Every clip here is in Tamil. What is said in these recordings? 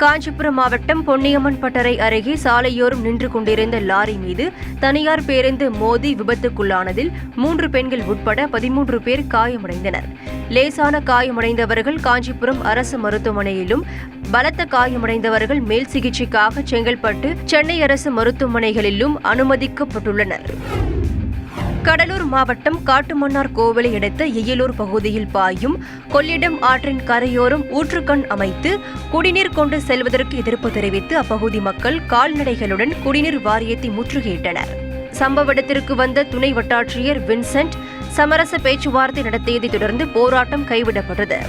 காஞ்சிபுரம் மாவட்டம் பொன்னியம்மன் பட்டறை அருகே சாலையோரம் நின்று கொண்டிருந்த லாரி மீது தனியார் பேருந்து மோதி விபத்துக்குள்ளானதில் 3 பெண்கள் உட்பட 13 பேர் காயமடைந்தனர். லேசான காயமடைந்தவர்கள் காஞ்சிபுரம் அரசு மருத்துவமனையிலும், பலத்த காயமடைந்தவர்கள் மேல் சிகிச்சைக்காக செங்கல்பட்டு, சென்னை அரசு மருத்துவமனைகளிலும் அனுமதிக்கப்பட்டுள்ளனர். கடலூர் மாவட்டம் காட்டுமன்னார் கோவிலை அடுத்த எயிலூர் பகுதியில் பாயும் கொள்ளிடம் ஆற்றின் கரையோரம் ஊற்றுக்கண் அமைத்து குடிநீர் கொண்டு செல்வதற்கு எதிர்ப்பு தெரிவித்து அப்பகுதி மக்கள் கால்நடைகளுடன் குடிநீர் வாரியத்தை முற்றுகையிட்டனர். சம்பவ இடத்திற்கு வந்த துணை வட்டாட்சியர் வின்சென்ட் சமரச பேச்சுவார்த்தை நடத்தியதைத் தொடர்ந்து போராட்டம் கைவிடப்பட்டது.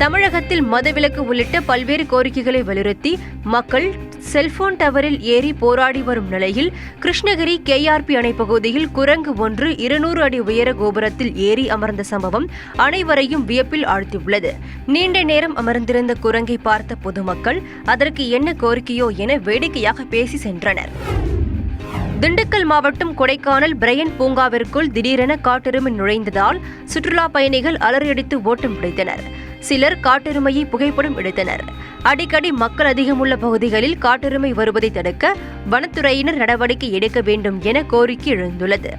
தமிழகத்தில் மதுவிலக்கு உள்ளிட்ட பல்வேறு கோரிக்கைகளை வலியுறுத்தி மக்கள் செல்போன் டவரில் ஏறி போராடி வரும் நிலையில் கிருஷ்ணகிரி KRP அணை பகுதியில் குரங்கு ஒன்று 200 அடி உயர கோபுரத்தில் ஏறி அமர்ந்த சம்பவம் அனைவரையும் வியப்பில் ஆழ்த்தியுள்ளது. நீண்ட நேரம் அமர்ந்திருந்த குரங்கை பார்த்த பொதுமக்கள் அதற்கு என்ன கோரிக்கையோ என வேடிக்கையாக பேசி சென்றனர். திண்டுக்கல் மாவட்டம் கொடைக்கானல் பிரையன் பூங்காவிற்குள் திடீரென காட்டெருமை நுழைந்ததால் சுற்றுலா பயணிகள் அலறியடித்து ஓட்டம் பிடித்தனர். சிலர் காட்டெருமையை புகைப்படம் எடுத்தனர். அடிக்கடி மக்கள் அதிகமுள்ள பகுதிகளில் காட்டெருமை வருவதை தடுக்க வனத்துறையினர் நடவடிக்கை எடுக்க வேண்டும் என கோரிக்கை எழுந்துள்ளது.